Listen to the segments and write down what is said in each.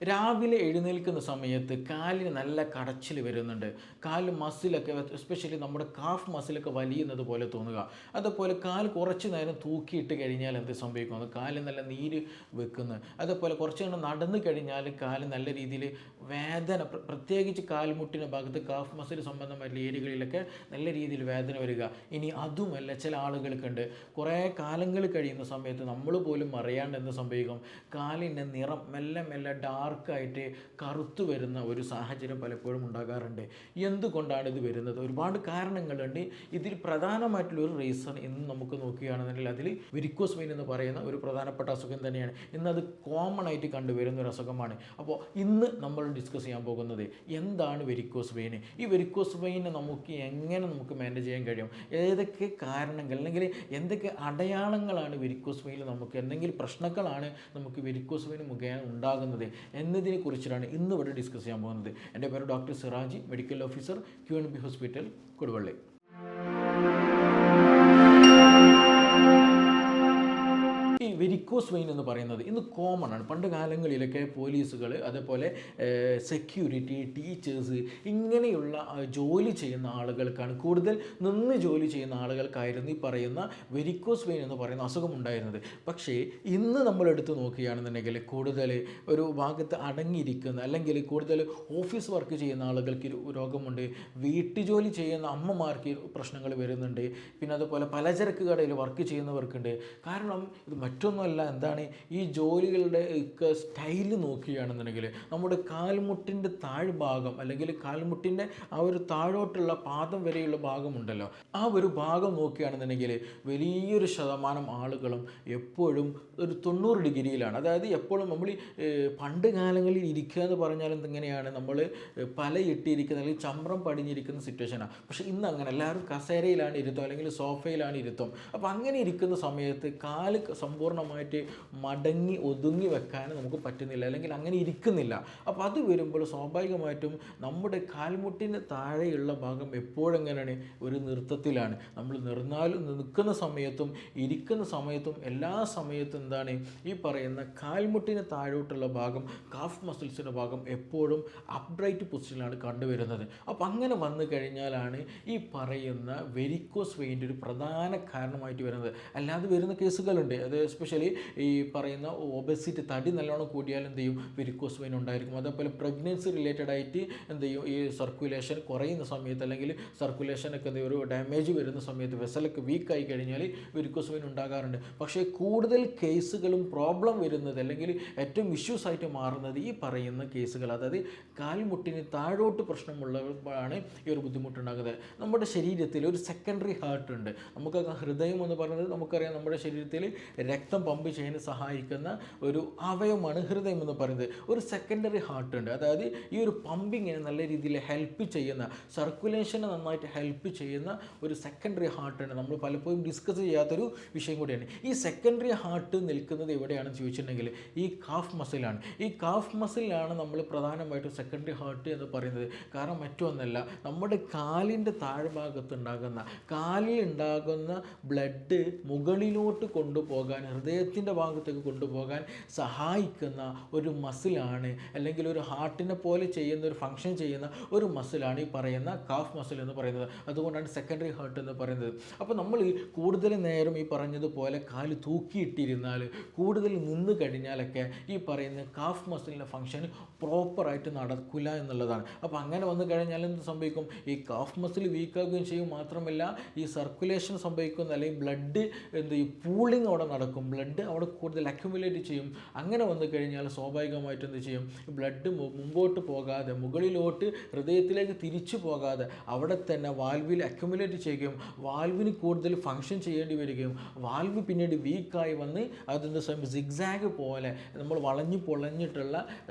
രാവിലെ എഴുന്നേൽക്കുന്ന സമയത്ത് കാലിന് നല്ല കടച്ചിൽ വരുന്നുണ്ട്. കാല് മസിലൊക്കെ എസ്പെഷ്യലി നമ്മുടെ കാഫ് മസിലൊക്കെ വലിയുന്നത് പോലെ തോന്നുക. അതുപോലെ കാല് കുറച്ച് നേരം തൂക്കിയിട്ട് കഴിഞ്ഞാൽ എന്ത് സംഭവിക്കുന്നു? കാല് നല്ല നീര് വെക്കുന്നു. അതുപോലെ കുറച്ച് നേരം നടന്നു കഴിഞ്ഞാൽ കാല് നല്ല രീതിയിൽ വേദന, പ്രത്യേകിച്ച് കാൽമുട്ടിൻ്റെ ഭാഗത്ത് കാഫ് മസിൽ സംബന്ധമായിട്ടുള്ള ഏരിയകളിലൊക്കെ നല്ല രീതിയിൽ വേദന വരിക. ഇനി അതുമല്ല, ചില ആളുകൾക്കുണ്ട് കുറേ കാലങ്ങൾ കഴിയുന്ന സമയത്ത് നമ്മൾ പോലും അറിയാണ്ട് എന്ത് സംഭവിക്കും? കാലിൻ്റെ നിറം മെല്ലെ മെല്ലെ ഡാർക്കായിട്ട് കറുത്തു വരുന്ന ഒരു സാഹചര്യം പലപ്പോഴും ഉണ്ടാകാറുണ്ട്. എന്തുകൊണ്ടാണ് ഇത് വരുന്നത്? ഒരുപാട് കാരണങ്ങളുണ്ട്. ഇതിൽ പ്രധാനമായിട്ടുള്ള ഒരു റീസൺ ഇന്ന് നമുക്ക് നോക്കുകയാണെന്നുണ്ടെങ്കിൽ അതിൽ വെരിക്കോസ് വെയിൻ എന്ന് പറയുന്ന ഒരു പ്രധാനപ്പെട്ട അസുഖം തന്നെയാണ്. ഇന്നത് കോമൺ ആയിട്ട് കണ്ടുവരുന്ന ഒരു അസുഖമാണ്. അപ്പോൾ ഇന്ന് നമ്മൾ ഡിസ്കസ് ചെയ്യാൻ പോകുന്നത് എന്താണ് വെരിക്കോസ് വെയിൻ, ഈ വെരിക്കോസ് വെയിനെ എങ്ങനെ നമുക്ക് മാനേജ് ചെയ്യാൻ കഴിയും, ഏതൊക്കെ കാരണങ്ങൾ അല്ലെങ്കിൽ എന്തൊക്കെ അടയാളങ്ങളാണ് വെരിക്കോസ് വെയിനിൽ നമുക്ക് എന്തെങ്കിലും പ്രശ്നങ്ങളാണ് നമുക്ക് വെരിക്കോസ് വെയിൻ മുഖേന ഉണ്ടാകുന്നത് എന്നതിനെ കുറിച്ചിട്ടാണ് ഇന്ന് ഇവിടെ ഡിസ്കസ് ചെയ്യാൻ പോകുന്നത്. എൻ്റെ പേര് doctor Siraji, medical officer, QNB hospital, Koduvally. ഈ വെരിക്കോസ് വെയിൻ എന്ന് പറയുന്നത് ഇന്ന് കോമൺ ആണ്. പണ്ട് കാലങ്ങളിലൊക്കെ പോലീസുകൾ, അതേപോലെ സെക്യൂരിറ്റി, ടീച്ചേഴ്സ്, ഇങ്ങനെയുള്ള ജോലി ചെയ്യുന്ന ആളുകൾക്കാണ്, കൂടുതൽ നിന്ന് ജോലി ചെയ്യുന്ന ആളുകൾക്കായിരുന്നു ഈ പറയുന്ന വെരിക്കോസ് വെയിൻ എന്ന് പറയുന്ന അസുഖം ഉണ്ടായിരുന്നത്. പക്ഷേ ഇന്ന് നമ്മൾ എടുത്ത് നോക്കുകയാണെന്നുണ്ടെങ്കിൽ കൂടുതൽ ഒരു ഭാഗത്ത് അടങ്ങിയിരിക്കുന്ന അല്ലെങ്കിൽ കൂടുതൽ ഓഫീസ് വർക്ക് ചെയ്യുന്ന ആളുകൾക്ക് രോഗമുണ്ട്, വീട്ടുജോലി ചെയ്യുന്ന അമ്മമാർക്ക് പ്രശ്നങ്ങൾ വരുന്നുണ്ട്, പിന്നെ അതുപോലെ പലചരക്ക് കടയിൽ വർക്ക് ചെയ്യുന്നവർക്കുണ്ട്. കാരണം ഇത് മറ്റൊന്നുമല്ല, എന്താണ്, ഈ ജോലികളുടെ സ്റ്റൈല് നോക്കുകയാണെന്നുണ്ടെങ്കിൽ നമ്മുടെ കാൽമുട്ടിൻ്റെ താഴ്ഭാഗം അല്ലെങ്കിൽ കാൽമുട്ടിൻ്റെ ആ ഒരു താഴോട്ടുള്ള പാദം വരെയുള്ള ഭാഗമുണ്ടല്ലോ, ആ ഒരു ഭാഗം നോക്കുകയാണെന്നുണ്ടെങ്കിൽ വലിയൊരു ശതമാനം ആളുകളും എപ്പോഴും ഒരു 90 ഡിഗ്രിയിലാണ്. അതായത് എപ്പോഴും നമ്മൾ പണ്ട് കാലങ്ങളിൽ ഇരിക്കുക എന്ന് പറഞ്ഞാൽ എന്തെങ്ങനെയാണ്, നമ്മൾ പല ഇട്ടിരിക്കുന്ന അല്ലെങ്കിൽ ചമ്രം പടിഞ്ഞിരിക്കുന്ന സിറ്റുവേഷനാണ്. പക്ഷേ ഇന്ന് അങ്ങനെ എല്ലാവരും കസേരയിലാണ് ഇരുത്തും അല്ലെങ്കിൽ സോഫയിലാണ് ഇരുത്തും. അപ്പോൾ അങ്ങനെ ഇരിക്കുന്ന സമയത്ത് കാല് സമ്പൂർണ്ണമായിട്ട് മടങ്ങി ഒതുങ്ങി വെക്കാൻ നമുക്ക് പറ്റുന്നില്ല, അല്ലെങ്കിൽ അങ്ങനെ ഇരിക്കുന്നില്ല. അപ്പോൾ അത് വരുമ്പോൾ സ്വാഭാവികമായിട്ടും നമ്മുടെ കാൽമുട്ടിന് താഴെയുള്ള ഭാഗം എപ്പോഴും എങ്ങനെയാണ്, ഒരു നൃത്തത്തിലാണ്. നമ്മൾ നിൽക്കുന്ന സമയത്തും ഇരിക്കുന്ന സമയത്തും എല്ലാ സമയത്തും എന്താണ്, ഈ പറയുന്ന കാൽമുട്ടിന് താഴോട്ടുള്ള ഭാഗം, കാഫ് മസിൽസിൻ്റെ ഭാഗം എപ്പോഴും അപ്രൈറ്റ് പൊസിഷനിലാണ് കണ്ടുവരുന്നത്. അപ്പോൾ അങ്ങനെ വന്നു കഴിഞ്ഞാലാണ് ഈ പറയുന്ന വെരിക്കോസ് വെയിൻ്റെ ഒരു പ്രധാന കാരണമായിട്ട് വരുന്നത്. അല്ലാതെ വരുന്ന കേസുകളുണ്ട്. അത് എസ്പെഷ്യലി ഈ പറയുന്ന ഒബസിറ്റി, തടി നല്ലോണം കൂടിയാൽ എന്ത് ചെയ്യും, വെരിക്കോസ് വെയിൻ ഉണ്ടായിരിക്കും. അതേപോലെ പ്രഗ്നൻസി റിലേറ്റഡ് ആയിട്ട് എന്ത് ചെയ്യും, ഈ സർക്കുലേഷൻ കുറയുന്ന സമയത്ത് അല്ലെങ്കിൽ സർക്കുലേഷനൊക്കെ എന്ത് ഒരു ഡാമേജ് വരുന്ന സമയത്ത്, വെസലൊക്കെ വീക്കായി കഴിഞ്ഞാൽ വെരിക്കോസ് വെയിൻ ഉണ്ടാകാറുണ്ട്. പക്ഷേ കൂടുതൽ കേസുകളും പ്രോബ്ലം വരുന്നത് അല്ലെങ്കിൽ ഏറ്റവും ഇഷ്യൂസ് ആയിട്ട് മാറുന്നത് ഈ പറയുന്ന കേസുകൾ, അതായത് കാൽമുട്ടിന് താഴോട്ട് പ്രശ്നമുള്ളപ്പോഴാണ് ഈ ഒരു ബുദ്ധിമുട്ടുണ്ടാകുന്നത്. നമ്മുടെ ശരീരത്തിൽ ഒരു സെക്കൻഡറി ഹാർട്ട് ഉണ്ട്. നമുക്ക് ഹൃദയം എന്ന് പറയുന്നത് നമുക്കറിയാം, നമ്മുടെ ശരീരത്തിൽ രക്തം പമ്പ് ചെയ്യാൻ സഹായിക്കുന്ന ഒരു അവയവമാണ് ഹൃദയം എന്ന് പറയുന്നത്. ഒരു സെക്കൻഡറി ഹാർട്ട് ഉണ്ട്. അതായത് ഈ ഒരു പമ്പിങ്ങിനെ നല്ല രീതിയിൽ ഹെൽപ്പ് ചെയ്യുന്ന, സർക്കുലേഷനെ നന്നായിട്ട് ഹെൽപ്പ് ചെയ്യുന്ന ഒരു സെക്കൻഡറി ഹാർട്ട് ഉണ്ട്. നമ്മൾ പലപ്പോഴും ഡിസ്കസ് ചെയ്യാത്തൊരു വിഷയം കൂടിയാണ്. ഈ സെക്കൻഡറി ഹാർട്ട് നിൽക്കുന്നത് എവിടെയാണെന്ന് ചോദിച്ചിട്ടുണ്ടെങ്കിൽ ഈ കാഫ് മസിലാണ്. ഈ കാഫ് മസിലാണ് നമ്മൾ പ്രധാനമായിട്ടും സെക്കൻഡറി ഹാർട്ട് എന്ന് പറയുന്നത്. കാരണം മറ്റൊന്നല്ല, നമ്മുടെ കാലിൻ്റെ താഴ്ഭാഗത്ത് ഉണ്ടാകുന്ന, കാലിൽ ഉണ്ടാകുന്ന ബ്ലഡ് മുകളിലോട്ട് കൊണ്ടുപോകാൻ, ഹൃദയത്തിൻ്റെ ഭാഗത്തേക്ക് കൊണ്ടുപോകാൻ സഹായിക്കുന്ന ഒരു മസിലാണ്, അല്ലെങ്കിൽ ഒരു ഹാർട്ടിനെ പോലെ ചെയ്യുന്ന ഒരു ഫങ്ഷൻ ചെയ്യുന്ന ഒരു മസിലാണ് ഈ പറയുന്ന കാഫ് മസിൽ എന്ന് പറയുന്നത്. അതുകൊണ്ടാണ് സെക്കൻഡറി ഹാർട്ട് എന്ന് പറയുന്നത്. അപ്പോൾ നമ്മൾ കൂടുതൽ നേരം ഈ പറഞ്ഞതുപോലെ കാല് തൂക്കിയിട്ടിരുന്നാൽ, കൂടുതൽ നിന്ന് കഴിഞ്ഞാലൊക്കെ ഈ പറയുന്ന കാഫ് മസിലിൻ്റെ ഫങ്ഷൻ പ്രോപ്പറായിട്ട് നടക്കില്ല എന്നുള്ളതാണ്. അപ്പോൾ അങ്ങനെ വന്നു കഴിഞ്ഞാൽ എന്ത് സംഭവിക്കും, ഈ കാഫ് മസിൽ വീക്കാകുകയും ചെയ്യും. മാത്രമല്ല ഈ സർക്കുലേഷൻ സംഭവിക്കുന്ന, അല്ലെങ്കിൽ ബ്ലഡ് എന്ത് ചെയ്യും, പൂളിങ് അവിടെ നടക്കും, ബ്ലഡ് അവിടെ കൂടുതൽ അക്യുമുലേറ്റ് ചെയ്യും. അങ്ങനെ വന്നു കഴിഞ്ഞാൽ സ്വാഭാവികമായിട്ട് എന്ത് ചെയ്യും, ബ്ലഡ് മുമ്പോട്ട് പോകാതെ, മുകളിലോട്ട് ഹൃദയത്തിലേക്ക് തിരിച്ചു പോകാതെ അവിടെ തന്നെ വാൽവിൽ അക്യുമുലേറ്റ് ചെയ്യുകയും വാൽവിന് കൂടുതൽ ഫങ്ഷൻ ചെയ്യേണ്ടി വരികയും വാൽവ് പിന്നീട് വീക്കായി വന്ന് അതിൻ്റെ സിഗ്സാഗ് പോലെ നമ്മൾ വളഞ്ഞു പൊളഞ്ഞിട്ടുള്ള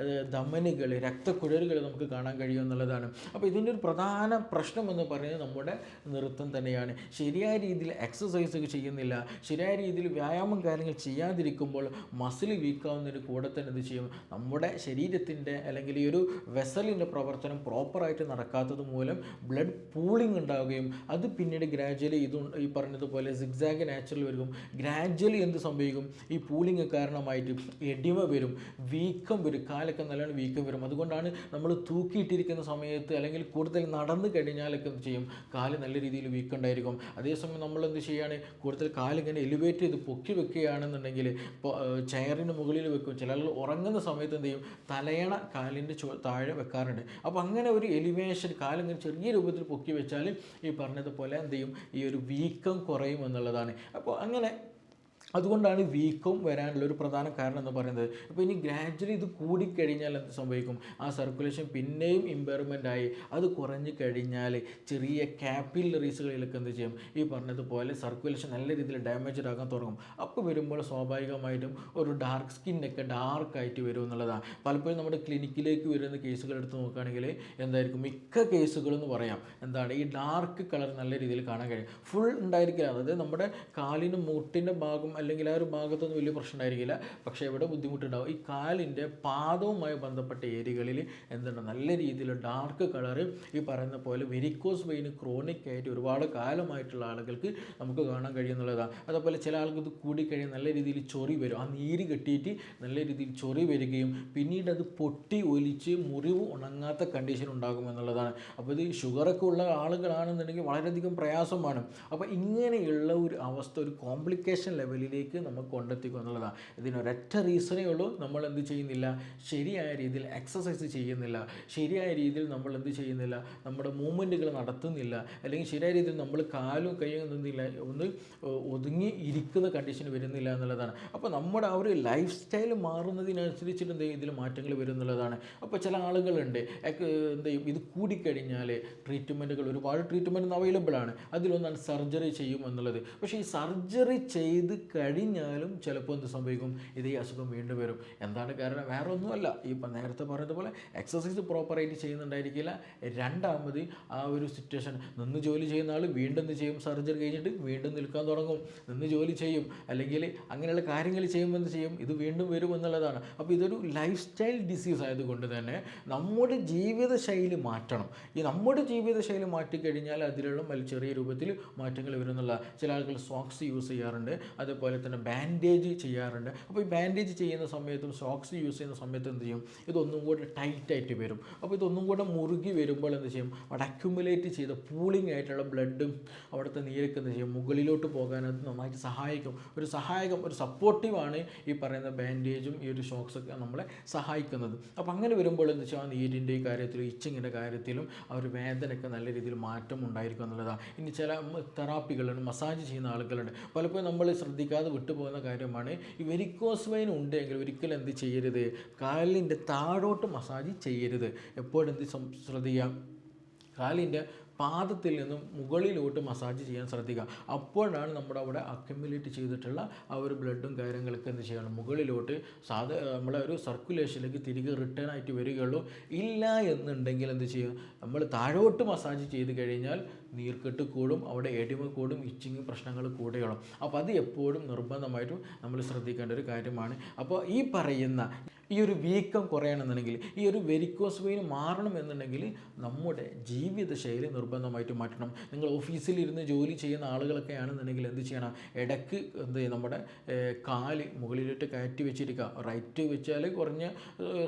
ധമനികൾ, രക്തക്കുഴലുകൾ നമുക്ക് കാണാൻ കഴിയും എന്നുള്ളതാണ്. അപ്പോൾ ഇതിൻ്റെ ഒരു പ്രധാന പ്രശ്നം എന്ന് പറയുന്നത് നമ്മുടെ നൃത്തം തന്നെയാണ്. ശരിയായ രീതിയിൽ എക്സസൈസ് ചെയ്യുന്നില്ല, ശരിയായ രീതിയിൽ വ്യായാമം കാര്യങ്ങൾ കാര്യങ്ങൾ ചെയ്യാതിരിക്കുമ്പോൾ മസിൽ വീക്കാവുന്നതിന് കൂടെ തന്നെ എന്ത് ചെയ്യും, നമ്മുടെ ശരീരത്തിൻ്റെ അല്ലെങ്കിൽ ഈ ഒരു വെസലിൻ്റെ പ്രവർത്തനം പ്രോപ്പറായിട്ട് നടക്കാത്തത് മൂലം ബ്ലഡ് പൂളിംഗ് ഉണ്ടാവുകയും അത് പിന്നീട് ഗ്രാജ്വലി ഈ പറഞ്ഞതുപോലെ സിഗ്സാഗ് നാച്ചുറൽ വരും. ഗ്രാജ്വലി എന്ത് സംഭവിക്കും, ഈ പൂളിംഗ് കാരണമായിട്ട് എഡിമ വരും, വീക്കം വരും, കാലൊക്കെ നല്ലോണം വീക്കം വരും. അതുകൊണ്ടാണ് നമ്മൾ തൂക്കിയിട്ടിരിക്കുന്ന സമയത്ത് അല്ലെങ്കിൽ കൂടുതൽ നടന്നു കഴിഞ്ഞാലൊക്കെ എന്ത് ചെയ്യും, കാല് നല്ല രീതിയിൽ വീക്കുണ്ടായിരിക്കും. അതേസമയം നമ്മൾ എന്ത് ചെയ്യുകയാണ്, കൂടുതൽ കാലിങ്ങനെ എലിവേറ്റ് ചെയ്ത് പൊക്കി വെക്കുകയാണെന്നുണ്ടെങ്കിൽ ഇപ്പോൾ ചെയറിന് മുകളിൽ വെക്കും. ചില ആളുകൾ ഉറങ്ങുന്ന സമയത്ത് എന്ത് ചെയ്യും, തലയണ കാലിൻ്റെ താഴെ വെക്കാറുണ്ട്. അപ്പോൾ അങ്ങനെ ഒരു എലിവേഷൻ കാലിങ്ങനെ ചെറിയ രൂപത്തിൽ പൊക്കി വെച്ചാൽ ഈ പറഞ്ഞതുപോലെ എന്ത് ചെയ്യും, ഈ ഒരു വീക്കം കുറയും എന്നുള്ളതാണ്. അപ്പോൾ അങ്ങനെ അതുകൊണ്ടാണ് വീക്കം വരാനുള്ള ഒരു പ്രധാന കാരണം എന്ന് പറയുന്നത്. അപ്പോൾ ഇനി ഗ്രാജ്വലി ഇത് കൂടിക്കഴിഞ്ഞാൽ എന്ത് സംഭവിക്കും, ആ സർക്കുലേഷൻ പിന്നെയും ഇമ്പയർമെൻ്റ് ആയി അത് കുറഞ്ഞു കഴിഞ്ഞാൽ ചെറിയ കാപ്പിലറീസുകളിലൊക്കെ എന്ത് ചെയ്യും, ഈ പറഞ്ഞതുപോലെ സർക്കുലേഷൻ നല്ല രീതിയിൽ ഡാമേജഡ് ആകാൻ തുടങ്ങും. അപ്പോൾ വരുമ്പോൾ സ്വാഭാവികമായിട്ടും ഒരു ഡാർക്ക് സ്കിന്നൊക്കെ ഡാർക്കായിട്ട് വരും എന്നുള്ളതാണ്. പലപ്പോഴും നമ്മുടെ ക്ലിനിക്കിലേക്ക് വരുന്ന കേസുകൾ എടുത്ത് നോക്കുകയാണെങ്കിൽ എന്തായിരിക്കും, മിക്ക കേസുകളെന്ന് പറയാം എന്താണ്, ഈ ഡാർക്ക് കളർ നല്ല രീതിയിൽ കാണാൻ കഴിയും. ഫുൾ ഉണ്ടായിരിക്കില്ല, അതായത് നമ്മുടെ കാലിന് മുട്ടിൻ്റെ ഭാഗം അല്ലെങ്കിൽ ആ ഒരു ഭാഗത്തൊന്നും വലിയ പ്രശ്നം ഉണ്ടായിരിക്കില്ല, പക്ഷേ ഇവിടെ ബുദ്ധിമുട്ടുണ്ടാവും. ഈ കാലിൻ്റെ പാദവുമായി ബന്ധപ്പെട്ട ഏരിയകളിൽ എന്തുണ്ട്, നല്ല രീതിയിൽ ഡാർക്ക് കളറ് ഈ പറയുന്ന പോലെ വെരിക്കോസ് വെയിൻ ക്രോണിക് ആയിട്ട് ഒരുപാട് കാലമായിട്ടുള്ള ആളുകൾക്ക് നമുക്ക് കാണാൻ കഴിയുന്നുള്ളതാണ്. അതുപോലെ ചില ആൾക്ക് ഇത് കൂടിക്കഴിഞ്ഞാൽ നല്ല രീതിയിൽ ചൊറി വരും, ആ നീര് കെട്ടിയിട്ട് നല്ല രീതിയിൽ ചൊറി വരികയും പിന്നീട് അത് പൊട്ടി ഒലിച്ച് മുറിവ് ഉണങ്ങാത്ത കണ്ടീഷൻ ഉണ്ടാകും എന്നുള്ളതാണ്. അപ്പോൾ ഇത് ഷുഗറൊക്കെ ഉള്ള ആളുകളാണെന്നുണ്ടെങ്കിൽ വളരെയധികം പ്രയാസമാണ്. അപ്പോൾ ഇങ്ങനെയുള്ള ഒരു അവസ്ഥ ഒരു കോംപ്ലിക്കേഷൻ ലെവലിലേക്ക് നമുക്ക് കൊണ്ടെത്തിക്കുക എന്നുള്ളതാണ്. ഇതിനൊരൊറ്റ റീസണേ ഉള്ളൂ, നമ്മൾ എന്ത് ചെയ്യുന്നില്ല, ശരിയായ രീതിയിൽ എക്സസൈസ് ചെയ്യുന്നില്ല, ശരിയായ രീതിയിൽ നമ്മൾ എന്ത് ചെയ്യുന്നില്ല, നമ്മുടെ മൂവ്മെൻറ്റുകൾ നടത്തുന്നില്ല, അല്ലെങ്കിൽ ശരിയായ രീതിയിൽ നമ്മൾ കാലും കൈയും നിന്നില്ല, ഒന്ന് ഒതുങ്ങി ഇരിക്കുന്ന കണ്ടീഷൻ വരുന്നില്ല എന്നുള്ളതാണ്. അപ്പോൾ നമ്മുടെ ആ ഒരു ലൈഫ് സ്റ്റൈൽ മാറുന്നതിനനുസരിച്ചിട്ട് എന്ത് ഇതിൽ മാറ്റങ്ങൾ വരുന്നുള്ളതാണ്. അപ്പോൾ ചില ആളുകളുണ്ട് എന്ത് ചെയ്യും, ഇത് കൂടിക്കഴിഞ്ഞാൽ ട്രീറ്റ്മെൻറ്റുകൾ ഒരുപാട് ട്രീറ്റ്മെൻറ്റ് അവൈലബിൾ ആണ്, അതിലൊന്നാണ് സർജറി ചെയ്യും എന്നുള്ളത്. പക്ഷേ ഈ സർജറി ചെയ്ത് കഴിഞ്ഞാലും ചിലപ്പോൾ എന്ത് സംഭവിക്കും, ഇതേ അസുഖം വീണ്ടും വരും. എന്താണ് കാരണം, വേറെ ഒന്നുമല്ല, ഈ നേരത്തെ പറഞ്ഞതുപോലെ എക്സസൈസ് പ്രോപ്പറായിട്ട് ചെയ്യുന്നുണ്ടായിരിക്കില്ല. രണ്ടാമത് ആ ഒരു സിറ്റുവേഷൻ, നിന്ന് ജോലി ചെയ്യുന്ന ആൾ വീണ്ടും എന്ത് ചെയ്യും, സർജറി കഴിഞ്ഞിട്ട് വീണ്ടും നിൽക്കാൻ തുടങ്ങും, നിന്ന് ജോലി ചെയ്യും, അല്ലെങ്കിൽ അങ്ങനെയുള്ള കാര്യങ്ങൾ ചെയ്യുമ്പോൾ എന്ത് ചെയ്യും, ഇത് വീണ്ടും വരും എന്നുള്ളതാണ്. അപ്പോൾ ഇതൊരു ലൈഫ് സ്റ്റൈൽ ഡിസീസ് ആയതുകൊണ്ട് തന്നെ നമ്മുടെ ജീവിതശൈലി മാറ്റണം. ഈ നമ്മുടെ ജീവിതശൈലി മാറ്റിക്കഴിഞ്ഞാൽ അതിലുള്ള ചെറിയ രൂപത്തിൽ മാറ്റങ്ങൾ വരുന്നുള്ള. ചില ആളുകൾ സോക്സ് യൂസ് ചെയ്യാറുണ്ട്, അതുപോലെ തന്നെ ബാൻഡേജ് ചെയ്യാറുണ്ട്. അപ്പോൾ ഈ ബാൻഡേജ് ചെയ്യുന്ന സമയത്തും സോക്സ് യൂസ് ചെയ്യുന്ന സമയത്ത് എന്ത് ചെയ്യും, ഇതൊന്നും കൂടെ ടൈറ്റായിട്ട് വരും. അപ്പോൾ ഇതൊന്നും കൂടെ മുറുകി വരുമ്പോൾ എന്ത് ചെയ്യും, അവിടെ അക്യുമുലേറ്റ് ചെയ്ത പൂളിംഗ് ആയിട്ടുള്ള ബ്ലഡും അവിടുത്തെ നീരൊക്കെ എന്ത് ചെയ്യും, മുകളിലോട്ട് പോകാൻ അത് നന്നായിട്ട് സഹായിക്കും. ഒരു സപ്പോർട്ടീവാണ് ഈ പറയുന്ന ബാൻഡേജും ഈ ഒരു ഷോക്സൊക്കെ നമ്മളെ സഹായിക്കുന്നത്. അപ്പോൾ അങ്ങനെ വരുമ്പോൾ എന്ത് വെച്ചാൽ ആ നീരിൻ്റെ കാര്യത്തിലും ഇച്ചിങ്ങിൻ്റെ കാര്യത്തിലും ആ ഒരു വേദനയൊക്കെ നല്ല രീതിയിൽ മാറ്റം ഉണ്ടായിരിക്കും എന്നുള്ളതാണ്. ഇനി ചില തെറാപ്പികളുണ്ട്, മസാജ് ചെയ്യുന്ന ആളുകളുണ്ട്. പലപ്പോഴും നമ്മൾ ശ്രദ്ധിക്കാതെ വിട്ടുപോകുന്ന കാര്യമാണ്, ഈ വെരിക്കോസ് വെയിൻ ഉണ്ടെങ്കിൽ ഒരിക്കലും എന്ത് ചെയ്യരുത്, കാലിൻ്റെ താഴോട്ട് മസാജ് ചെയ്യരുത്. എപ്പോഴും എന്ത് ശ്രദ്ധിക്കുക, കാലിൻ്റെ പാദത്തിൽ നിന്നും മുകളിലോട്ട് മസാജ് ചെയ്യാൻ ശ്രദ്ധിക്കുക. അപ്പോഴാണ് നമ്മുടെ അവിടെ അക്യുമുലേറ്റ് ചെയ്തിട്ടുള്ള ആ ഒരു ബ്ലഡും കാര്യങ്ങളൊക്കെ എന്ത് ചെയ്യണം, മുകളിലോട്ട് നമ്മളെ ഒരു സർക്കുലേഷനിലേക്ക് തിരികെ റിട്ടേൺ ആയിട്ട് വരികയുള്ളൂ. ഇല്ല എന്നുണ്ടെങ്കിൽ എന്ത് ചെയ്യും, നമ്മൾ താഴോട്ട് മസാജ് ചെയ്ത് കഴിഞ്ഞാൽ നീർക്കെട്ട് കൂടും, അവിടെ എഡിമ കൂടും, ഇച്ചിങ് പ്രശ്നങ്ങൾ കൂടുകയുള്ളൂ. അപ്പോൾ അത് എപ്പോഴും നിർബന്ധമായിട്ടും നമ്മൾ ശ്രദ്ധിക്കേണ്ട ഒരു കാര്യമാണ്. അപ്പോൾ ഈ പറയുന്ന ഈ ഒരു വീക്കം കുറയണമെന്നുണ്ടെങ്കിൽ, ഈ ഒരു വെരിക്കോസ് വെയിൻ മാറണം എന്നുണ്ടെങ്കിൽ നമ്മുടെ ജീവിതശൈലി നിർബന്ധമായിട്ട് മാറ്റണം. നിങ്ങൾ ഓഫീസിലിരുന്ന് ജോലി ചെയ്യുന്ന ആളുകളൊക്കെ ആണെന്നുണ്ടെങ്കിൽ എന്ത് ചെയ്യണം, ഇടയ്ക്ക് എന്ത് ചെയ്യും, നമ്മുടെ കാല് മുകളിലിട്ട് കയറ്റി വെച്ചിരിക്കുക. റൈറ്റ് വെച്ചാൽ കുറഞ്ഞ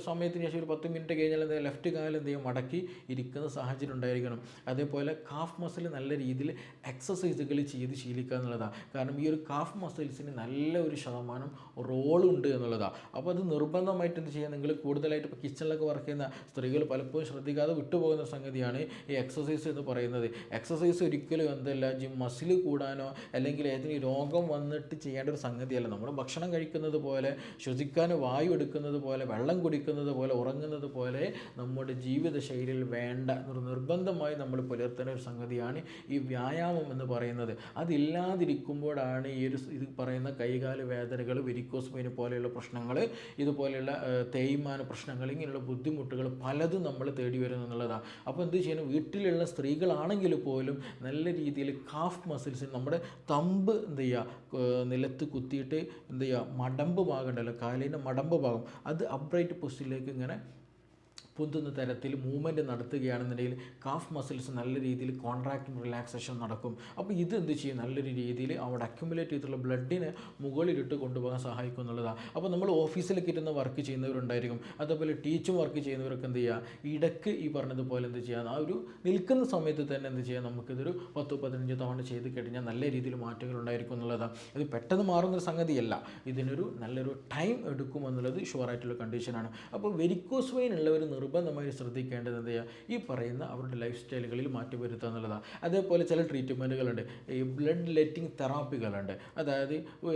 സമയത്തിന് ശേഷം ഒരു 10 മിനിറ്റ് കഴിഞ്ഞാൽ എന്താ ലെഫ്റ്റ് കാല് എന്ത് ചെയ്യും, മടക്കി ഇരിക്കുന്ന സാഹചര്യം ഉണ്ടായിരിക്കണം. അതേപോലെ കാഫ് മസിൽ നല്ല രീതിയിൽ എക്സസൈസുകൾ ചെയ്ത് ശീലിക്കുക എന്നുള്ളതാണ്. കാരണം ഈ ഒരു കാഫ് മസിൽസിന് നല്ല ഒരു ശതമാനം റോളുണ്ട് എന്നുള്ളതാണ്. അപ്പോൾ അത് നിർബന്ധമായിട്ട് എന്ത് ചെയ്യുക, നിങ്ങൾ കൂടുതലായിട്ട് ഇപ്പോൾ കിച്ചണിലൊക്കെ വർക്ക് ചെയ്യുന്ന സ്ത്രീകൾ പലപ്പോഴും ശ്രദ്ധിക്കാതെ വിട്ടുപോകുന്ന സംഗതിയാണ് ഈ എക്സസൈസ് എന്ന് പറയുന്നത്. എക്സസൈസ് ഒരിക്കലും എന്തല്ല മസിൽ കൂടാനോ അല്ലെങ്കിൽ ഏതെങ്കിലും രോഗം വന്നിട്ട് ചെയ്യേണ്ട ഒരു സംഗതിയല്ല. നമ്മൾ ഭക്ഷണം കഴിക്കുന്നത് പോലെ, ശ്വസിക്കാൻ വായു എടുക്കുന്നത് പോലെ, വെള്ളം കുടിക്കുന്നത് പോലെ, ഉറങ്ങുന്നത് പോലെ നമ്മുടെ ജീവിതശൈലിയിൽ വേണ്ട നിർബന്ധമായി നമ്മൾ പുലർത്തേണ്ട ഒരു സംഗതിയാണ് കൂടിയാണ് ഈ വ്യായാമം എന്ന് പറയുന്നത്. അതില്ലാതിരിക്കുമ്പോഴാണ് ഇത് പറയുന്ന കൈകാല് വേദനകൾ, വെരിക്കോസ് വെയിൻ പോലെയുള്ള പ്രശ്നങ്ങൾ, ഇതുപോലെയുള്ള തേയ്മാന പ്രശ്നങ്ങൾ, ഇങ്ങനെയുള്ള ബുദ്ധിമുട്ടുകൾ പലതും നമ്മൾ തേടി വരുന്നു എന്നുള്ളതാണ്. അപ്പോൾ എന്ത് ചെയ്യണം, വീട്ടിലുള്ള സ്ത്രീകളാണെങ്കിൽ പോലും നല്ല രീതിയിൽ കാഫ് മസിൽസ്, നമ്മുടെ തമ്പ് എന്ത് ചെയ്യുക, നിലത്ത് കുത്തിയിട്ട് എന്ത് ചെയ്യുക, മടമ്പ് ഭാഗം ഉണ്ടല്ലോ, കാലിൻ്റെ മടമ്പ് ഭാഗം, അത് അപ്രൈറ്റ് പൊസിഷനിലേക്ക് ഇങ്ങനെ പൊന്തുന്ന തരത്തിൽ മൂവ്മെൻറ്റ് നടത്തുകയാണെന്നുണ്ടെങ്കിൽ കാഫ് മസിൽസ് നല്ല രീതിയിൽ കോൺട്രാക്റ്റും റിലാക്സേഷൻ നടക്കും. അപ്പോൾ ഇത് എന്ത് ചെയ്യും, നല്ലൊരു രീതിയിൽ അവിടെ അക്യുമുലേറ്റ് ചെയ്തിട്ടുള്ള ബ്ലഡിനെ മുകളിലിട്ട് കൊണ്ടുപോകാൻ സഹായിക്കും എന്നുള്ളതാണ്. അപ്പോൾ നമ്മൾ ഓഫീസിലൊക്കെ ഇരുന്ന് വർക്ക് ചെയ്യുന്നവരുണ്ടായിരിക്കും, അതേപോലെ ടീച്ചും വർക്ക് ചെയ്യുന്നവരൊക്കെ എന്ത് ചെയ്യുക, ഇടയ്ക്ക് ഈ പറഞ്ഞതുപോലെ എന്ത് ചെയ്യുക, ആ ഒരു നിൽക്കുന്ന സമയത്ത് തന്നെ എന്ത് ചെയ്യുക, നമുക്കിതൊരു 10-15 തവണ ചെയ്ത് കഴിഞ്ഞാൽ നല്ല രീതിയിൽ മാറ്റങ്ങൾ ഉണ്ടായിരിക്കും എന്നുള്ളതാണ്. ഇത് പെട്ടെന്ന് മാറുന്നൊരു സംഗതിയല്ല, ഇതിനൊരു നല്ലൊരു ടൈം എടുക്കുമെന്നുള്ളത് ഷുവറായിട്ടുള്ള കണ്ടീഷനാണ്. അപ്പോൾ വെരിക്കോസ് വെയിൻ ഉള്ളവർ നിർബന്ധമായി ശ്രദ്ധിക്കേണ്ടത് എന്ത് ചെയ്യുക, ഈ പറയുന്ന അവരുടെ ലൈഫ് സ്റ്റൈലുകളിൽ മാറ്റം വരുത്തുക എന്നുള്ളതാണ്. അതേപോലെ ചില ട്രീറ്റ്മെൻറ്റുകളുണ്ട്, ഈ ബ്ലഡ് ലെറ്റിംഗ് തെറാപ്പികളുണ്ട്, അതായത്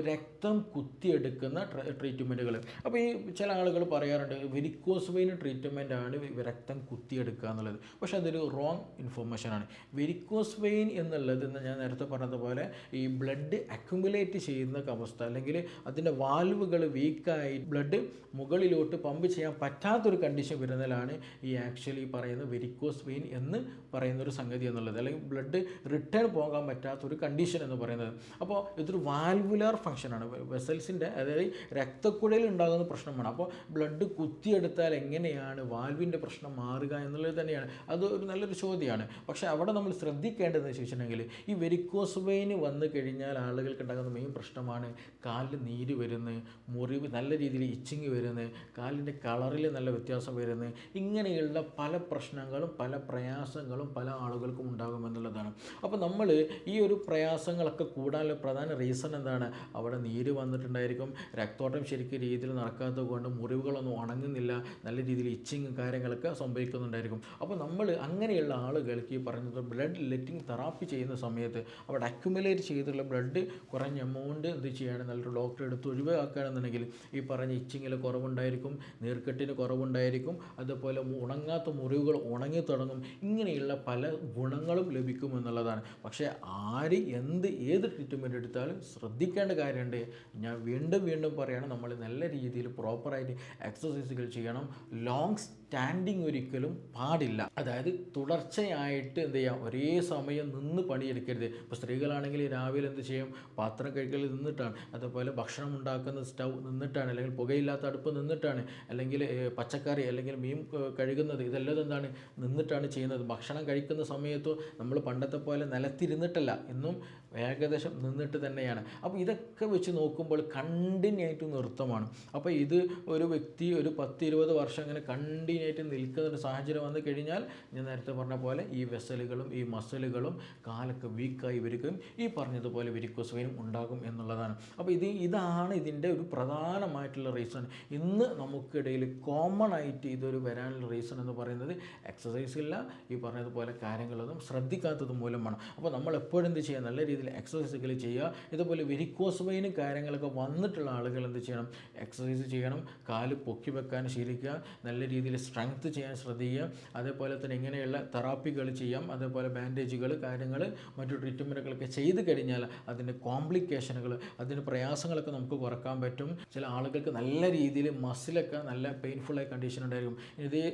രക്തം കുത്തിയെടുക്കുന്ന ട്രീറ്റ്മെൻറ്റുകൾ. അപ്പോൾ ഈ ചില ആളുകൾ പറയാറുണ്ട് വെരിക്കോസ് വെയിൻ ട്രീറ്റ്മെൻ്റ് ആണ് രക്തം കുത്തിയെടുക്കുക എന്നുള്ളത്. പക്ഷേ അതൊരു റോങ് ഇൻഫർമേഷനാണ്. വെരിക്കോസ് വെയിൻ എന്നുള്ളത് ഞാൻ നേരത്തെ പറഞ്ഞതുപോലെ ഈ ബ്ലഡ് അക്യുമുലേറ്റ് ചെയ്യുന്ന അവസ്ഥ, അല്ലെങ്കിൽ അതിൻ്റെ വാൽവുകൾ വീക്കായി ബ്ലഡ് മുകളിലോട്ട് പമ്പ് ചെയ്യാൻ പറ്റാത്തൊരു കണ്ടീഷൻ വരുന്നതിലാണ് ഈ ആക്ച്വലി പറയുന്ന വെരിക്കോസ് വെയിൻ എന്ന് പറയുന്നൊരു സംഗതി എന്നുള്ളത്, അല്ലെങ്കിൽ ബ്ലഡ് റിട്ടേൺ പോകാൻ പറ്റാത്തൊരു കണ്ടീഷൻ എന്ന് പറയുന്നത്. അപ്പോൾ ഇതൊരു വാൽവുലാർ ഫംഗ്ഷനാണ്, വെസൽസിൻ്റെ, അതായത് രക്തക്കുഴലിൽ ഉണ്ടാകുന്ന പ്രശ്നമാണ്. അപ്പോൾ ബ്ലഡ് കുത്തിയെടുത്താൽ എങ്ങനെയാണ് വാൽവിൻ്റെ പ്രശ്നം മാറുക എന്നുള്ളത് തന്നെയാണ്, അത് ഒരു നല്ലൊരു ചോദ്യമാണ്. പക്ഷേ അവിടെ നമ്മൾ ശ്രദ്ധിക്കേണ്ടതെന്ന് വെച്ചിട്ടുണ്ടെങ്കിൽ ഈ വെരിക്കോസ് വെയിൻ വന്നു കഴിഞ്ഞാൽ ആളുകൾക്ക് ഉണ്ടാകുന്ന മെയിൻ പ്രശ്നമാണ് കാലിൽ നീര് വരുന്നത്, മുറിവ്, നല്ല രീതിയിൽ ഇച്ചിങ് വരുന്നത്, കാലിൻ്റെ കളറിൽ നല്ല വ്യത്യാസം വരുന്നത്, ഇങ്ങനെയുള്ള പല പ്രശ്നങ്ങളും പല പ്രയാസങ്ങളും പല ആളുകൾക്കും ഉണ്ടാകുമെന്നുള്ളതാണ്. അപ്പോൾ നമ്മൾ ഈ ഒരു പ്രയാസങ്ങളൊക്കെ കൂടാനുള്ള പ്രധാന റീസൺ എന്താണ്, അവിടെ നീര് വന്നിട്ടുണ്ടായിരിക്കും, രക്തോട്ടം ശരിക്കും രീതിയിൽ നടക്കാത്തത് കൊണ്ട് മുറിവുകളൊന്നും ഉണങ്ങുന്നില്ല, നല്ല രീതിയിൽ ഇച്ചിങ് കാര്യങ്ങളൊക്കെ സംഭവിക്കുന്നുണ്ടായിരിക്കും. അപ്പോൾ നമ്മൾ അങ്ങനെയുള്ള ആളുകൾക്ക് ഈ പറഞ്ഞത് ബ്ലഡ് ലെറ്റിംഗ് തെറാപ്പി ചെയ്യുന്ന സമയത്ത് അവിടെ അക്യുമുലേറ്റ് ചെയ്തിട്ടുള്ള ബ്ലഡ് കുറഞ്ഞ എമൗണ്ട് എന്ത് ചെയ്യുകയാണ്, നല്ലൊരു ഡോക്ടറെ എടുത്ത് ഒഴിവാക്കുകയാണെന്നുണ്ടെങ്കിൽ ഈ പറഞ്ഞ ഇച്ചിങ്ങിൽ കുറവുണ്ടായിരിക്കും, നീർക്കെട്ടിന് കുറവുണ്ടായിരിക്കും, അതുപോലെ ഉണങ്ങാത്ത മുറിവുകൾ ഉണങ്ങി തുടങ്ങും, ഇങ്ങനെയുള്ള പല ഗുണങ്ങളും ലഭിക്കുമെന്നുള്ളതാണ്. പക്ഷേ ഏത് ട്രീറ്റ്മെൻറ്റ് എടുത്താലും ശ്രദ്ധിക്കേണ്ട കാര്യമുണ്ട്. ഞാൻ വീണ്ടും പറയുകയാണ്, നമ്മൾ നല്ല രീതിയിൽ പ്രോപ്പറായിട്ട് എക്സസൈസുകൾ ചെയ്യണം. ലോങ് സ്റ്റാൻഡിങ് ഒരിക്കലും പാടില്ല, അതായത് തുടർച്ചയായിട്ട് എന്ത് ചെയ്യാം, ഒരേ സമയം നിന്ന് പണിയെടുക്കരുത്. ഇപ്പോൾ സ്ത്രീകളാണെങ്കിൽ രാവിലെ എന്ത് ചെയ്യും, പാത്രം കഴുകൽ നിന്നിട്ടാണ്, അതുപോലെ ഭക്ഷണം ഉണ്ടാക്കുന്ന സ്റ്റൗ നിന്നിട്ടാണ്, അല്ലെങ്കിൽ പുകയില്ലാത്ത അടുപ്പ് നിന്നിട്ടാണ്, അല്ലെങ്കിൽ പച്ചക്കറി അല്ലെങ്കിൽ മീൻ കഴുകുന്നത്, ഇതെല്ലാം എന്താണ് നിന്നിട്ടാണ് ചെയ്യുന്നത്. ഭക്ഷണം കഴിക്കുന്ന സമയത്ത് നമ്മൾ പണ്ടത്തെ പോലെ നിലത്തിരുന്നിട്ടല്ല, ഇന്നും ഏകദേശം നിന്നിട്ട് തന്നെയാണ്. അപ്പോൾ ഇതൊക്കെ വെച്ച് നോക്കുമ്പോൾ കണ്ടിന്യൂയായിട്ട് നൃത്തമാണ്. അപ്പോൾ ഇത് ഒരു വ്യക്തി ഒരു 10-20 വർഷം അങ്ങനെ കണ്ടിന്യൂയായിട്ട് നിൽക്കുന്ന ഒരു സാഹചര്യം വന്നു കഴിഞ്ഞാൽ ഞാൻ നേരത്തെ പറഞ്ഞ പോലെ ഈ വെസലുകളും ഈ മസിലുകളും കാലൊക്കെ വീക്കായി വരികയും ഈ പറഞ്ഞതുപോലെ വെരിക്കോസ് വെയിനും ഉണ്ടാകും എന്നുള്ളതാണ്. അപ്പോൾ ഇതാണ് ഇതിൻ്റെ ഒരു പ്രധാനമായിട്ടുള്ള റീസൺ. ഇന്ന് നമുക്കിടയിൽ കോമൺ ആയിട്ട് ഇതൊരു വരാനുള്ള റീസൺ എന്ന് പറയുന്നത് എക്സസൈസ് ഇല്ല, ഈ പറഞ്ഞതുപോലെ കാര്യങ്ങളൊന്നും ശ്രദ്ധിക്കാത്തത് മൂലമാണ്. അപ്പോൾ നമ്മൾ എപ്പോഴും എന്ത് ചെയ്യുക, നല്ല രീതിയിൽ എക്സസൈസുകൾ ചെയ്യുക. ഇതുപോലെ വെരിക്കോസ് വെയിൻ കാര്യങ്ങളൊക്കെ വന്നിട്ടുള്ള ആളുകൾ എന്ത് ചെയ്യണം, എക്സസൈസ് ചെയ്യണം, കാല് പൊക്കി വെക്കാൻ ശീലിക്കുക, നല്ല രീതിയിൽ സ്ട്രെങ്ത് ചെയ്യാൻ ശ്രദ്ധിക്കുക. അതേപോലെ തന്നെ ഇങ്ങനെയുള്ള തെറാപ്പികൾ ചെയ്യാം, അതേപോലെ ബാൻഡേജുകൾ കാര്യങ്ങൾ മറ്റു ട്രീറ്റ്മെൻറ്റുകളൊക്കെ ചെയ്ത് കഴിഞ്ഞാൽ അതിൻ്റെ കോംപ്ലിക്കേഷനുകൾ, അതിൻ്റെ പ്രയാസങ്ങളൊക്കെ നമുക്ക് കുറക്കാൻ പറ്റും. ചില ആളുകൾക്ക് നല്ല രീതിയിൽ മസിലൊക്കെ നല്ല പെയിൻഫുള്ളായ കണ്ടീഷൻ ഉണ്ടായിരിക്കും.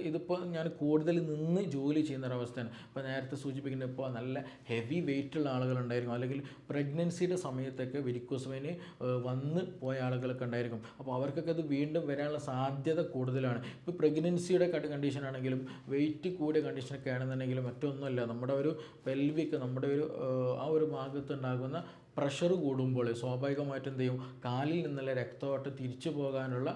ഇതിപ്പോൾ ഞാൻ കൂടുതൽ നിന്ന് ജോലി ചെയ്യുന്നൊരവസ്ഥയാണ്. ഇപ്പോൾ നേരത്തെ സൂചിപ്പിക്കുന്നത്, ഇപ്പോൾ നല്ല ഹെവി വെയിറ്റുള്ള ആളുകളുണ്ടായിരിക്കും, അല്ലെങ്കിൽ പ്രഗ്നൻസിയുടെ സമയത്തൊക്കെ വെരിക്കോസ് വെയിൻ വന്ന് പോയ ആളുകളൊക്കെ ഉണ്ടായിരിക്കും. അപ്പോൾ അവർക്കൊക്കെ അത് വീണ്ടും വരാനുള്ള സാധ്യത കൂടുതലാണ്. ഇപ്പോൾ പ്രഗ്നൻസിയുടെ കണ്ടീഷൻ ആണെങ്കിലും വെയിറ്റ് കൂടിയ കണ്ടീഷനൊക്കെ ആണെന്നുണ്ടെങ്കിലും മറ്റൊന്നുമല്ല, നമ്മുടെ ഒരു പെൽവിക്ക്, നമ്മുടെ ഒരു ആ ഒരു ഭാഗത്തുണ്ടാകുന്ന പ്രഷർ കൂടുമ്പോൾ സ്വാഭാവികമായിട്ടും എന്ത് ചെയ്യും, കാലിൽ നിന്നുള്ള രക്തയോട്ടം തിരിച്ചു പോകാനുള്ള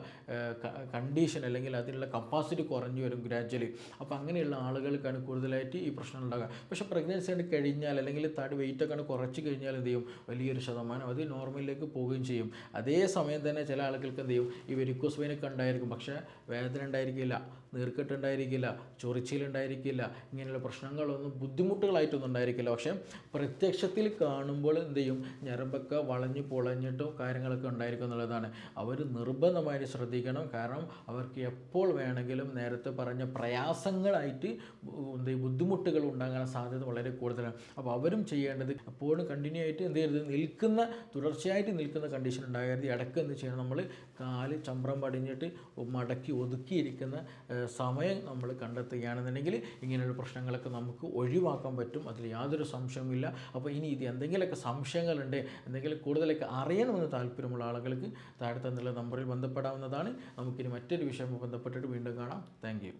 കണ്ടീഷൻ അല്ലെങ്കിൽ അതിനുള്ള കപ്പാസിറ്റി കുറഞ്ഞു വരും ഗ്രാജ്വലി. അപ്പോൾ അങ്ങനെയുള്ള ആളുകൾക്കാണ് കൂടുതലായിട്ട് ഈ പ്രശ്നം ഉണ്ടാകുക. പക്ഷേ പ്രഗ്നൻസി ആയിട്ട് കഴിഞ്ഞാൽ അല്ലെങ്കിൽ വെയിറ്റൊക്കെ കുറച്ച് കഴിഞ്ഞാൽ എന്ത് ചെയ്യും, വലിയൊരു ശതമാനം അത് നോർമലിലേക്ക് പോവുകയും ചെയ്യും. അതേ സമയം തന്നെ ചില ആളുകൾക്ക് എന്ത് ചെയ്യും, ഈ വെരിക്കോസ് വെയിനൊക്കെ ഉണ്ടായിരിക്കും, പക്ഷേ വേദന ഉണ്ടായിരിക്കില്ല, നീർക്കെട്ടുണ്ടായിരിക്കില്ല, ചൊറിച്ചിലുണ്ടായിരിക്കില്ല, ഇങ്ങനെയുള്ള പ്രശ്നങ്ങളൊന്നും ബുദ്ധിമുട്ടുകളായിട്ടൊന്നും ഉണ്ടായിരിക്കില്ല. പക്ഷേ പ്രത്യക്ഷത്തിൽ കാണുമ്പോൾ എന്ത് ചെയ്യും, ഞരമ്പൊക്കെ വളഞ്ഞ് പൊളഞ്ഞിട്ടും കാര്യങ്ങളൊക്കെ ഉണ്ടായിരിക്കും എന്നുള്ളതാണ്. അവർ നിർബന്ധമായിട്ട് ശ്രദ്ധിക്കണം. കാരണം അവർക്ക് എപ്പോൾ വേണമെങ്കിലും നേരത്തെ പറഞ്ഞ പ്രയാസങ്ങളായിട്ട് ബുദ്ധിമുട്ടുകൾ ഉണ്ടാകാൻ സാധ്യത വളരെ കൂടുതലാണ്. അപ്പോൾ അവരും ചെയ്യേണ്ടത് എപ്പോഴും കണ്ടിന്യൂ ആയിട്ട് എന്ത് ചെയ്യരുത്, തുടർച്ചയായിട്ട് നിൽക്കുന്ന കണ്ടീഷൻ ഉണ്ടാകരുത്. ഇടയ്ക്ക് എന്ത് ചെയ്യണം, നമ്മൾ കാല് ചമ്രം പടിഞ്ഞിട്ട് മടക്കി ഒതുക്കിയിരിക്കുന്ന സമയം നമ്മൾ കണ്ടെത്തുകയാണെന്നുണ്ടെങ്കിൽ ഇങ്ങനെയുള്ള പ്രശ്നങ്ങളൊക്കെ നമുക്ക് ഒഴിവാക്കാൻ പറ്റും. അതിൽ യാതൊരു സംശയവുമില്ല. അപ്പോൾ ഇനി ഇത് എന്തെങ്കിലുമൊക്കെ സംശയങ്ങളുണ്ട്, എന്തെങ്കിലും കൂടുതലൊക്കെ അറിയണമെന്ന് താല്പര്യമുള്ള ആളുകൾക്ക് താഴെ തന്നുള്ള നമ്പറിൽ ബന്ധപ്പെടാവുന്നതാണ്. നമുക്കിനി മറ്റൊരു വിഷയവുമായി ബന്ധപ്പെട്ടിട്ട് വീണ്ടും കാണാം. Thank you.